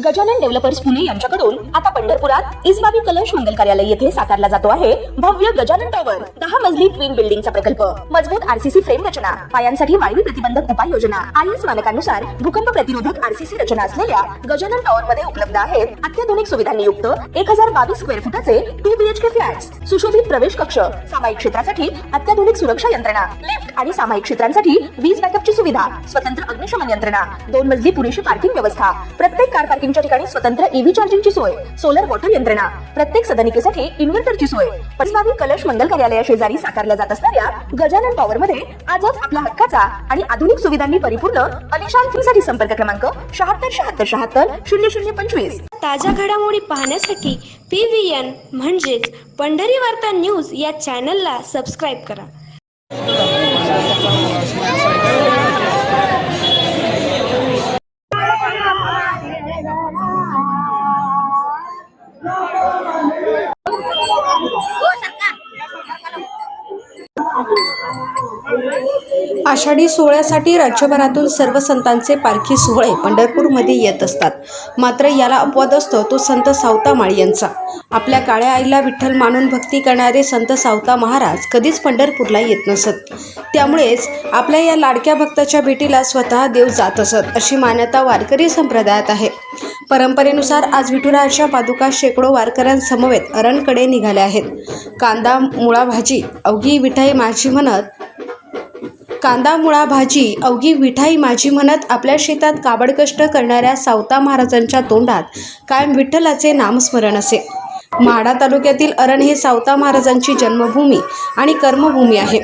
Gajanan developers Pune यांच्याकडून आता पंढरपुरात इसबाबी कलश मंगल कार्यालय येथे साकारला जातो आहे भव्य गजानन टॉवर 10 मजली ट्विन बिल्डिंगचा प्रकल्प। मजबूत आरसीसी फ्रेम रचना, पायांसाठी वायू प्रतिबंधक उपाययोजना, आयएस मानकानुसार भूकंप प्रतिरोधक आरसीसी रचना असलेल्या गजानन टॉवर मध्ये उपलब्ध आहेत अत्याधुनिक सुविधांनी युक्त 1022 स्क्वेअर फुटाचे 2 बीएचके फ्लॅट्स, सुशोभित प्रवेश कक्ष, सामायिक क्षेत्रासाठी अत्याधुनिक सुरक्षा यंत्रणा, लिफ्ट आणि सामायिक क्षेत्रांसाठी वीज बॅकअपची सुविधा, स्वतंत्र अग्निशमन यंत्रणा, 2 मजली पुरेशी पार्किंग व्यवस्था, प्रत्येक कार पार्किंगच्या ठिकाणी स्वतंत्र ईव्ही चार्जिंगची सोय, सोलर वॉटर यंत्रणा, प्रत्येक सदनिकेसाठी इन्व्हर्टरची सोय। इसबाबी कलश मंगल कार्यालया शेजारी साकारल्या जात असणाऱ्या गजानन टॉवर मध्ये आजच आपला हक्काचा आणि आधुनिक सुविधांनी परिपूर्ण अलिशान फ्रीसाठी संपर्क क्रमांक 7677700025। ताज्या घडामोडी पाहण्यासाठी PVN म्हणजेच पंढरी वार्ता न्यूज या चॅनलला सबस्क्राईब करा। आषाढी सोहळ्यासाठी राज्यभरातून सर्व संतांचे पालखी सोहळे पंढरपूरमध्ये येत असतात। मात्र याला अपवाद असतो तो संत सावता माळी यांचा। आपल्या काळ्या आईला विठ्ठल मानून भक्ती करणारे संत सावता महाराज कधीच पंढरपूरला येत नसत। त्यामुळेच आपल्या या लाडक्या भक्ताच्या भेटीला स्वतः देव जात असत, अशी मान्यता वारकरी संप्रदायात आहे। परंपरेनुसार आज विठुरायाच्या पादुका शेकडो वारकऱ्यांसमवेत अरणकडे निघाल्या आहेत। कांदा मुळा भाजी अवघी विठाई माझी म्हणत आपल्या शेतात काबड कष्ट करणाऱ्या सावता महाराजांच्या तोंडात कायम विठ्ठलाचे नामस्मरण असे। म्हाडा तालुक्यातील अरण हे सावता महाराजांची जन्मभूमी आणि कर्मभूमी आहे।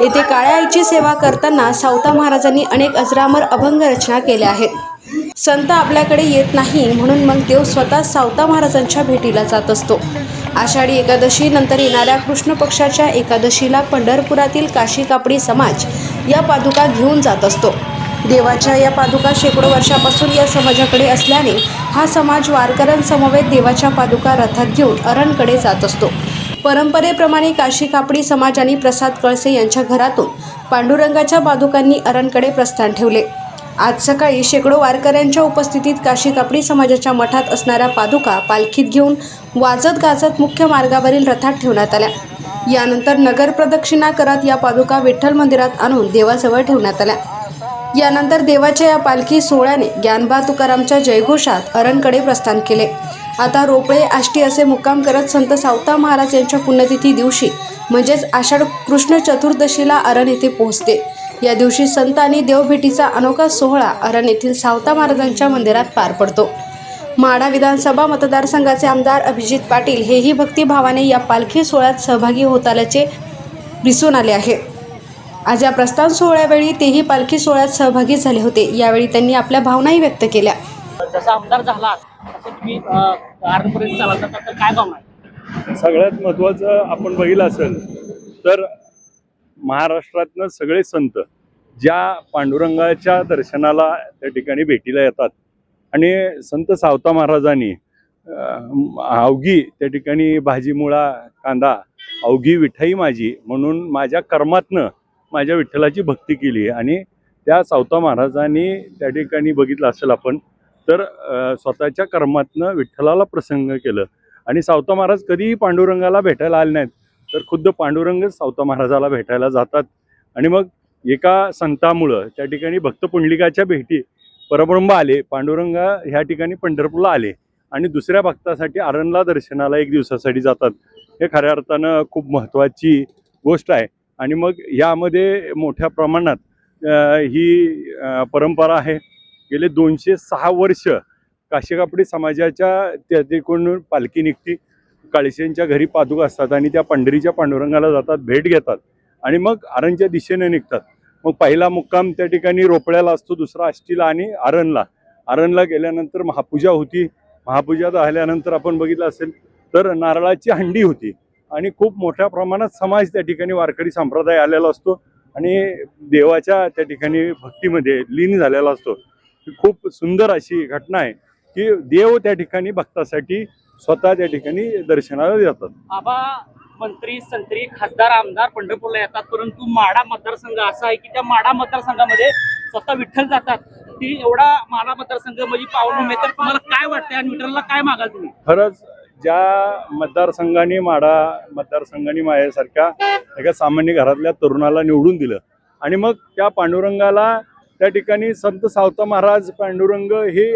येथे काळ्या आईची सेवा करताना सावता महाराजांनी अनेक अजरामर अभंग रचना केल्या आहेत। संत आपल्याकडे येत नाही म्हणून मग देव स्वतः सावता महाराजांच्या भेटीला जात असतो। आषाढी एकादशी नंतर येणाऱ्या कृष्ण पक्षाच्या एकादशीला पंढरपुरातील काशी कापडी समाज या पादुका घेऊन जात असतो। देवाच्या या पादुका शेकडो वर्षापासून या समाजाकडे असल्याने हा समाज वारकऱ्यांसमवेत देवाच्या पादुका रथात घेऊन अरणकडे जात असतो। परंपरेप्रमाणे काशी कापडी समाज आणि प्रसाद कळसे यांच्या घरातून पांडुरंगाच्या पादुकांनी अरणकडे प्रस्थान ठेवले। आज सकाळी शेकडो वारकऱ्यांच्या उपस्थितीत काशी कापडी समाजाच्या मठात असणाऱ्या पादुका पालखीत घेऊन वाजत गाजत मुख्य मार्गावरील रथात ठेवण्यात आल्या। यानंतर नगर प्रदक्षिणा करत या पादुका विठ्ठल मंदिरात आणून देवाजवळ ठेवण्यात आल्या। यानंतर देवाच्या या पालखी सोहळ्याने ज्ञानबा तुकारामच्या जयघोषात अरणकडे प्रस्थान केले। आता रोपळे आष्टी असे मुक्काम करत संत सावता महाराज यांच्या पुण्यतिथी दिवशी म्हणजेच आषाढ कृष्ण चतुर्दशीला अरण येथे पोहोचते। या दिवशी संत आणि देवभेटीचा अनोखा सोहळा अरण येथील सावता महाराजांच्या मंदिरात पार पडतो। म्हाडा विधानसभा मतदारसंघाचे आमदार अभिजित पाटील हेही भक्तिभावाने या पालखी सोहळ्यात सहभागी होत आल्याचे दिसून आले आहे। आज या प्रस्थान सोहळ्यावेळी तेही पालखी सोहळ्यात सहभागी झाले होते। यावेळी त्यांनी आपल्या भावनाही व्यक्त केल्या। जसा आमदार झाला तसं तुम्ही आरपर्यंत चालता तर काय भावना? सगळ्यात महत्त्वाचं आपण बघितलं असेल तर महाराष्ट्रातनं सगळे संत ज्या पांडुरंगाच्या दर्शनाला त्या ठिकाणी भेटीला येतात आणि संत सावता महाराजांनी अवघी त्या ठिकाणी भाजी मुळा कांदा अवघी विठाई माझी म्हणून माझ्या कर्मातनं माझ्या विठ्ठलाची भक्ती केली आणि त्या सावता महाराजांनी त्या ठिकाणी बघितलं असेल आपण तर स्वतःच्या कर्मातनं विठ्ठलाला प्रसन्न केलं आणि सावता महाराज कधीही पांडुरंगाला भेटायला आले नाहीत तर खुद्द पांडुरंगच सावता महाराजाला भेटायला जातात आणि मग एका संतामुळं त्या ठिकाणी भक्त पुंडलिकाच्या भेटी परब्रह्म आले, पांडुरंगा ह्या ठिकाणी पंढरपूरला आले आणि दुसऱ्या भक्तासाठी अरणला दर्शनाला 1 दिवसासाठी जातात। हे खऱ्या अर्थानं खूप महत्त्वाची गोष्ट आहे आणि मग यामध्ये मोठ्या प्रमाणात ही परंपरा आहे। गेले 206 वर्ष काशी कापडी समाजाच्या त्या तिकडून पालखी निघती, काळसेंच्या घरी पादुका असतात आणि त्या पंढरीच्या पांडुरंगाला जातात, भेट घेतात आणि मग अरणच्या दिशेने निघतात। मग पहिला मुक्काम त्या ठिकाणी रोपड्याला असतो, दुसरा आष्टीला आणि अरणला गेल्यानंतर महापूजा होती। महापूजा झाल्यानंतर आपण बघितलं असेल तर नारळाची हंडी होती आणि खूप मोठ्या प्रमाणात समाज त्या ठिकाणी वारकरी संप्रदाय आलेला असतो आणि देवाच्या त्या ठिकाणी भक्तीमध्ये लीन झालेला असतो। खूप सुंदर अशी घटना आहे की देव त्या ठिकाणी भक्तासाठी स्वतः त्या ठिकाणी दर्शनाला जातात। बाबा मंत्री संत्री खासदार आमदार पंढरपूरला येतात, परंतु माढा मतदारसंघ असा आहे की त्या माढा मतदारसंघामध्ये स्वतः विठ्ठल जातात। ती एवढा माढा मतदारसंघ म्हणजे पावनभूमी आहे, तर तुम्हाला काय वाटतंय आणि विठ्ठलला काय मागाल तुम्ही? खरंच ज्या मतदारसंघाने माढा मतदारसंघाने माझ्यासारख्या एका सामान्य घरातल्या तरुणाला निवडून दिलं आणि मग त्या पांडुरंगाला त्या ठिकाणी संत सावता महाराज पांडुरंग ही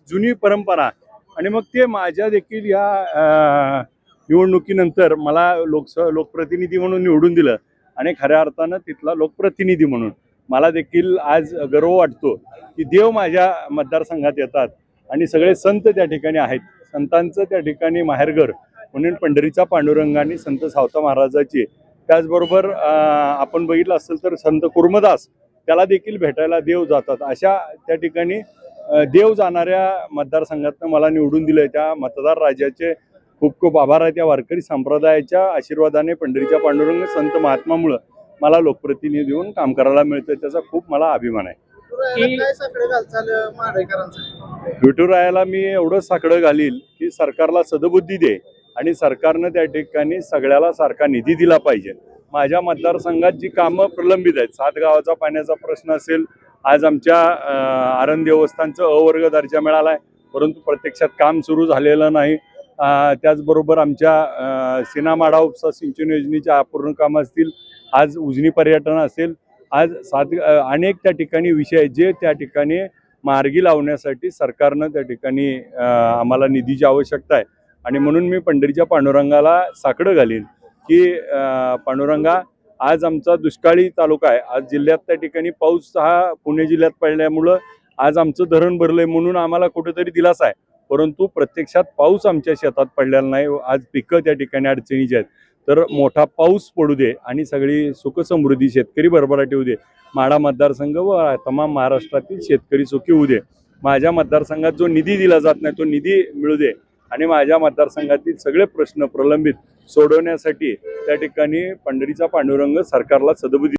जुनी परंपरा आणि मग ते माझ्या देखील या निवडणुकीनंतर मला लोकप्रतिनिधी म्हणून निवडून दिलं आणि खऱ्या अर्थानं तिथला लोकप्रतिनिधी म्हणून मला देखील आज गर्व वाटतो की देव माझ्या मतदारसंघात येतात आणि सगळे संत त्या ठिकाणी आहेत. संतांचं त्या ठिकाणी माहेरघर म्हणून पंढरीचा पांडुरंग आणि संत सावता महाराजाची, त्याचबरोबर आपण बघितलं असेल तर संत कुर्मदास त्याला देखील भेटायला देव जातात. अशा त्या ठिकाणी देव जाणाऱ्या मतदारसंघातनं मला निवडून दिलंय. त्या मतदार राजाचे खूप खूप आभार आहे. त्या वारकरी संप्रदायाच्या आशीर्वादाने पंढरीच्या पांडुरंग संत महात्मामुळं मला लोकप्रतिनिधी होऊन काम करायला मिळतं, त्याचा खूप मला अभिमान आहे. विठुरायाला मी एवढं साकडं घालील की सरकारला सदबुद्धी दे आणि सरकारनं त्या ठिकाणी सगळ्याला सारखा निधी दिला पाहिजे. माझ्या मतदारसंघात जी कामं प्रलंबित आहेत, 7 गावाचा पाण्याचा प्रश्न असेल, आज आमच्या आरण देवस्थानचं अवर्ग दर्जा मिळाला आहे परंतु प्रत्यक्षात काम सुरू झालेलं नाही. त्याचबरोबर आमच्या सीनामाढा उपसा सिंचन योजनेचे अपूर्ण कामं असतील, आज उजनी पर्यटन असेल, आज अनेक त्या ठिकाणी विषय आहेत जे त्या ठिकाणी मार्गी लावण्यासाठी सरकारनं त्या ठिकाणी आम्हाला निधीची आवश्यकता आहे आणि म्हणून मी पंढरीच्या पांडुरंगाला साकडं घालीन की पांडुरंगा, आज आमचा दुष्काळी तालुका आहे, आज जिल्ह्यात त्या ठिकाणी पाऊस हा पुणे जिल्ह्यात पडल्यामुळं आज आमचं धरण भरलंय म्हणून आम्हाला कुठेतरी दिलासा आहे, परंतु प्रत्यक्षात पाऊस आमच्या शेतात पडलेला नाही. आज पिकं त्या ठिकाणी अडचणीची आहेत. तर मोठा पाऊस पडू दे आणि सगळी सुखसमृद्धी शेतकरी भरभराट होऊ दे. माढा मतदारसंघ व तमाम महाराष्ट्रातील शेतकरी सुखी होऊ दे. माझ्या मतदारसंघात जो निधी दिला जात नाही तो निधी मिळू दे आणि माझ्या मतदारसंघातील सगळे प्रश्न प्रलंबित सोडवण्यासाठी त्या ठिकाणी पंढरीचा पांडुरंग सरकारला सदबुद्धी